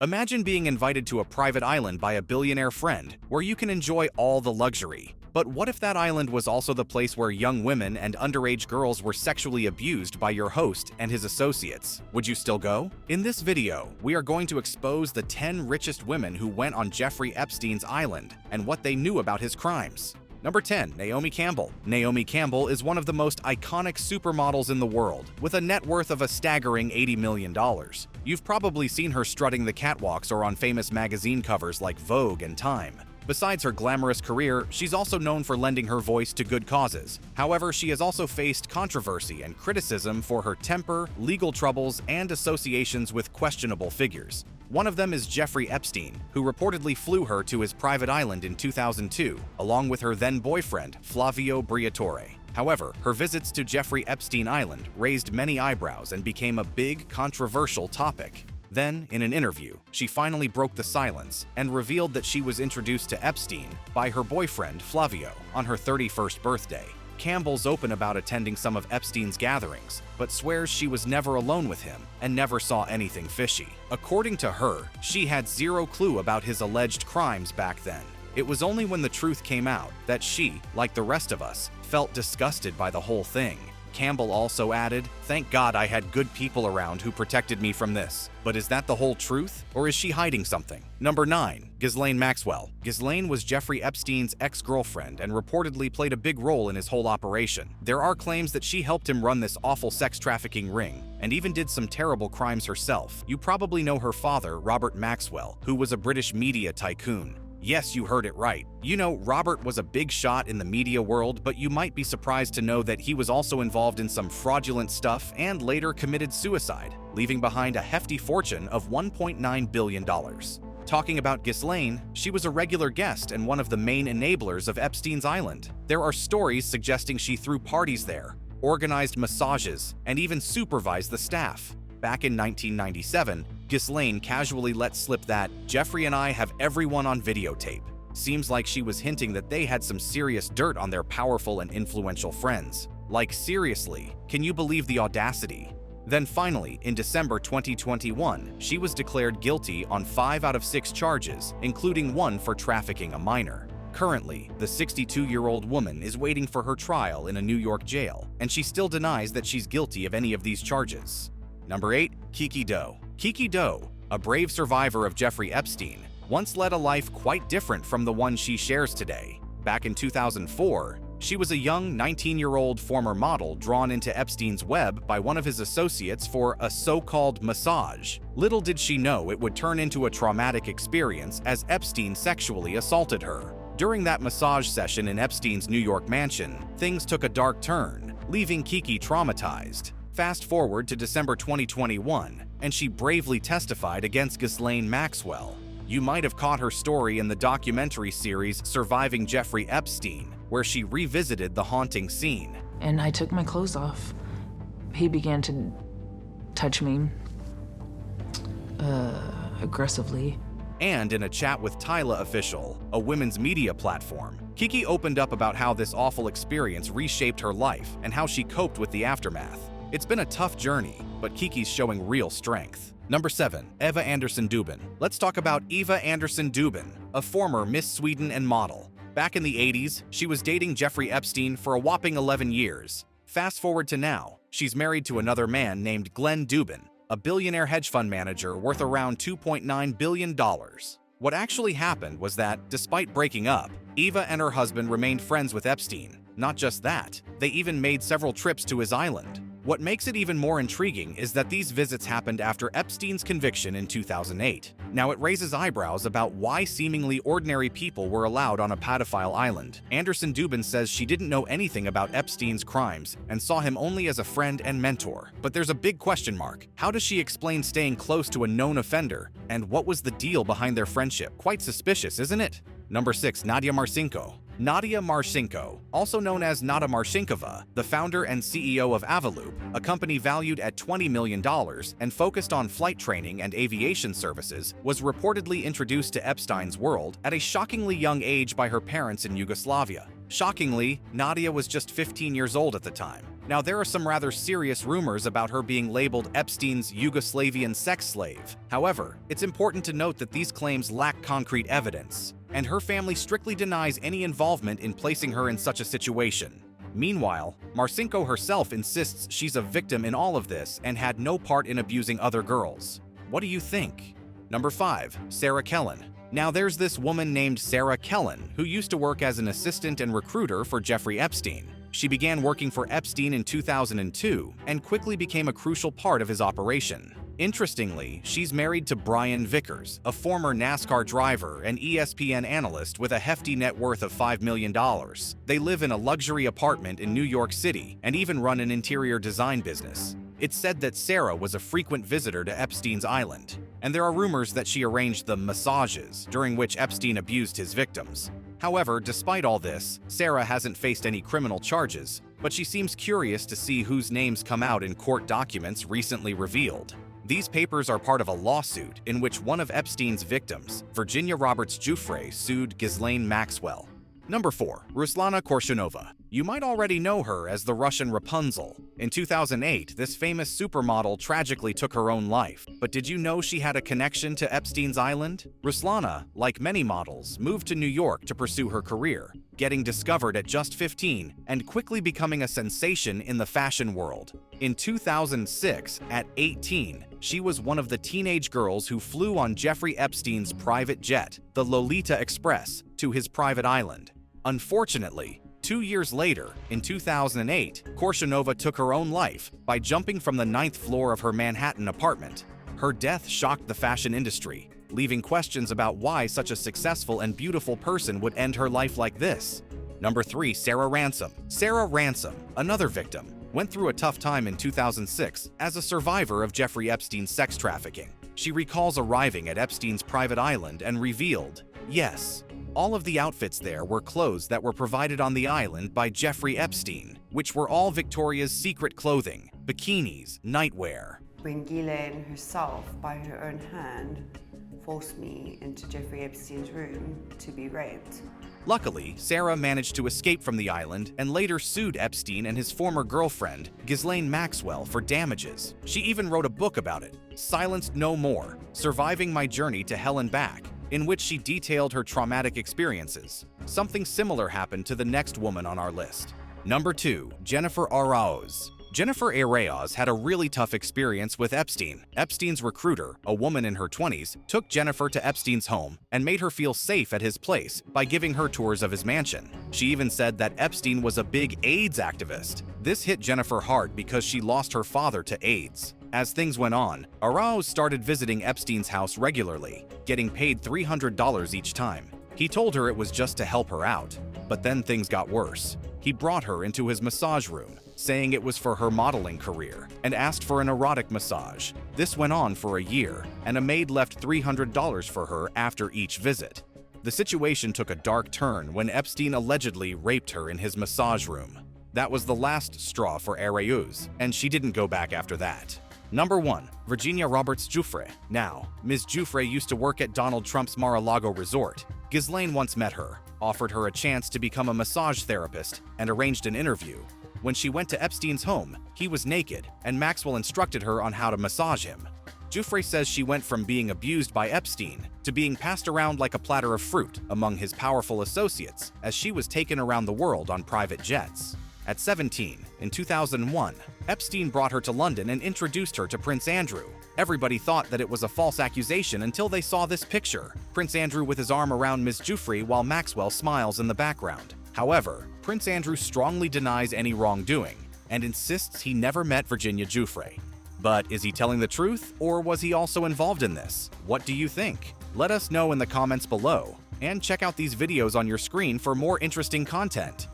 Imagine being invited to a private island by a billionaire friend where you can enjoy all the luxury. But what if that island was also the place where young women and underage girls were sexually abused by your host and his associates? Would you still go? In this video, we are going to expose the 10 richest women who went on Jeffrey Epstein's island and what they knew about his crimes. Number 10. Naomi Campbell. Naomi Campbell is one of the most iconic supermodels in the world, with a net worth of a staggering $80 million. You've probably seen her strutting the catwalks or on famous magazine covers like Vogue and Time. Besides her glamorous career, she's also known for lending her voice to good causes. However, she has also faced controversy and criticism for her temper, legal troubles, and associations with questionable figures. One of them is Jeffrey Epstein, who reportedly flew her to his private island in 2002, along with her then-boyfriend, Flavio Briatore. However, her visits to Jeffrey Epstein Island raised many eyebrows and became a big, controversial topic. Then, in an interview, she finally broke the silence and revealed that she was introduced to Epstein by her boyfriend, Flavio, on her 31st birthday. Campbell's open about attending some of Epstein's gatherings, but swears she was never alone with him and never saw anything fishy. According to her, she had zero clue about his alleged crimes back then. It was only when the truth came out that she, like the rest of us, felt disgusted by the whole thing. Campbell also added, "Thank God I had good people around who protected me from this." But is that the whole truth, or is she hiding something? Number 9. Ghislaine Maxwell. Ghislaine was Jeffrey Epstein's ex-girlfriend and reportedly played a big role in his whole operation. There are claims that she helped him run this awful sex trafficking ring, and even did some terrible crimes herself. You probably know her father, Robert Maxwell, who was a British media tycoon. Yes, you heard it right. You know, Robert was a big shot in the media world, but you might be surprised to know that he was also involved in some fraudulent stuff and later committed suicide, leaving behind a hefty fortune of $1.9 billion. Talking about Ghislaine, she was a regular guest and one of the main enablers of Epstein's island. There are stories suggesting she threw parties there, organized massages, and even supervised the staff. Back in 1997, Ghislaine casually let slip that, "Jeffrey and I have everyone on videotape." Seems like she was hinting that they had some serious dirt on their powerful and influential friends. Like, seriously, can you believe the audacity? Then finally, in December 2021, she was declared guilty on 5 out of 6 charges, including one for trafficking a minor. Currently, the 62-year-old woman is waiting for her trial in a New York jail, and she still denies that she's guilty of any of these charges. Number 8. Kiki Doe. Kiki Doe, a brave survivor of Jeffrey Epstein, once led a life quite different from the one she shares today. Back in 2004, she was a young 19-year-old former model drawn into Epstein's web by one of his associates for a so-called massage. Little did she know it would turn into a traumatic experience as Epstein sexually assaulted her. During that massage session in Epstein's New York mansion, things took a dark turn, leaving Kiki traumatized. Fast forward to December 2021, and she bravely testified against Ghislaine Maxwell. You might have caught her story in the documentary series Surviving Jeffrey Epstein, where she revisited the haunting scene. And I took my clothes off. He began to touch me aggressively. And in a chat with Tyla Official, a women's media platform, Kiki opened up about how this awful experience reshaped her life and how she coped with the aftermath. It's been a tough journey, but Kiki's showing real strength. Number 7. Eva Anderson Dubin. Let's talk about Eva Anderson Dubin, a former Miss Sweden and model. Back in the 80s, she was dating Jeffrey Epstein for a whopping 11 years. Fast forward to now, she's married to another man named Glenn Dubin, a billionaire hedge fund manager worth around $2.9 billion. What actually happened was that, despite breaking up, Eva and her husband remained friends with Epstein. Not just that, they even made several trips to his island. What makes it even more intriguing is that these visits happened after Epstein's conviction in 2008. Now, it raises eyebrows about why seemingly ordinary people were allowed on a pedophile island. Anderson Dubin says she didn't know anything about Epstein's crimes and saw him only as a friend and mentor. But there's a big question mark. How does she explain staying close to a known offender? And what was the deal behind their friendship? Quite suspicious, isn't it? Number 6. Nadia Marcinko. Nadia Marcinko, also known as Nada Marcinkova, the founder and CEO of Avaloop, a company valued at $20 million and focused on flight training and aviation services, was reportedly introduced to Epstein's world at a shockingly young age by her parents in Yugoslavia. Shockingly, Nadia was just 15 years old at the time. Now, there are some rather serious rumors about her being labeled Epstein's Yugoslavian sex slave. However, it's important to note that these claims lack concrete evidence, and her family strictly denies any involvement in placing her in such a situation. Meanwhile, Marcinko herself insists she's a victim in all of this and had no part in abusing other girls. What do you think? Number 5. Sarah Kellen. Now, there's this woman named Sarah Kellen who used to work as an assistant and recruiter for Jeffrey Epstein. She began working for Epstein in 2002 and quickly became a crucial part of his operation. Interestingly, she's married to Brian Vickers, a former NASCAR driver and ESPN analyst with a hefty net worth of $5 million. They live in a luxury apartment in New York City and even run an interior design business. It's said that Sarah was a frequent visitor to Epstein's island, and there are rumors that she arranged the massages during which Epstein abused his victims. However, despite all this, Sarah hasn't faced any criminal charges, but she seems curious to see whose names come out in court documents recently revealed. These papers are part of a lawsuit in which one of Epstein's victims, Virginia Roberts Giuffre, sued Ghislaine Maxwell. Number 4. Ruslana Korshunova. You might already know her as the Russian Rapunzel. In 2008, this famous supermodel tragically took her own life. But did you know she had a connection to Epstein's island? Ruslana, like many models, moved to New York to pursue her career, getting discovered at just 15 and quickly becoming a sensation in the fashion world. In 2006, at 18, she was one of the teenage girls who flew on Jeffrey Epstein's private jet, the Lolita Express, to his private island. Unfortunately, 2 years later, in 2008, Korshunova took her own life by jumping from the 9th floor of her Manhattan apartment. Her death shocked the fashion industry, leaving questions about why such a successful and beautiful person would end her life like this. Number 3. Sarah Ransom. Sarah Ransom, another victim, went through a tough time in 2006 as a survivor of Jeffrey Epstein's sex trafficking. She recalls arriving at Epstein's private island and revealed, yes, all of the outfits there were clothes that were provided on the island by Jeffrey Epstein, which were all Victoria's Secret clothing, bikinis, nightwear. When Ghislaine herself, by her own hand, forced me into Jeffrey Epstein's room to be raped. Luckily, Sarah managed to escape from the island and later sued Epstein and his former girlfriend, Ghislaine Maxwell, for damages. She even wrote a book about it, Silenced No More: Surviving My Journey to Hell and Back, in which she detailed her traumatic experiences. Something similar happened to the next woman on our list. Number 2. Jennifer Arauz. Jennifer Arauz had a really tough experience with Epstein. Epstein's recruiter, a woman in her 20s, took Jennifer to Epstein's home and made her feel safe at his place by giving her tours of his mansion. She even said that Epstein was a big AIDS activist. This hit Jennifer hard because she lost her father to AIDS. As things went on, Arauz started visiting Epstein's house regularly, getting paid $300 each time. He told her it was just to help her out, but then things got worse. He brought her into his massage room, saying it was for her modeling career, and asked for an erotic massage. This went on for a year, and a maid left $300 for her after each visit. The situation took a dark turn when Epstein allegedly raped her in his massage room. That was the last straw for Arauz, and she didn't go back after that. Number 1. Virginia Roberts Giuffre. Now, Ms. Giuffre used to work at Donald Trump's Mar-a-Lago resort. Ghislaine once met her, offered her a chance to become a massage therapist, and arranged an interview. When she went to Epstein's home, he was naked, and Maxwell instructed her on how to massage him. Giuffre says she went from being abused by Epstein to being passed around like a platter of fruit among his powerful associates as she was taken around the world on private jets. At 17, in 2001, Epstein brought her to London and introduced her to Prince Andrew. Everybody thought that it was a false accusation until they saw this picture: Prince Andrew with his arm around Ms. Giuffre while Maxwell smiles in the background. However, Prince Andrew strongly denies any wrongdoing and insists he never met Virginia Giuffre. But is he telling the truth, or was he also involved in this? What do you think? Let us know in the comments below, and check out these videos on your screen for more interesting content.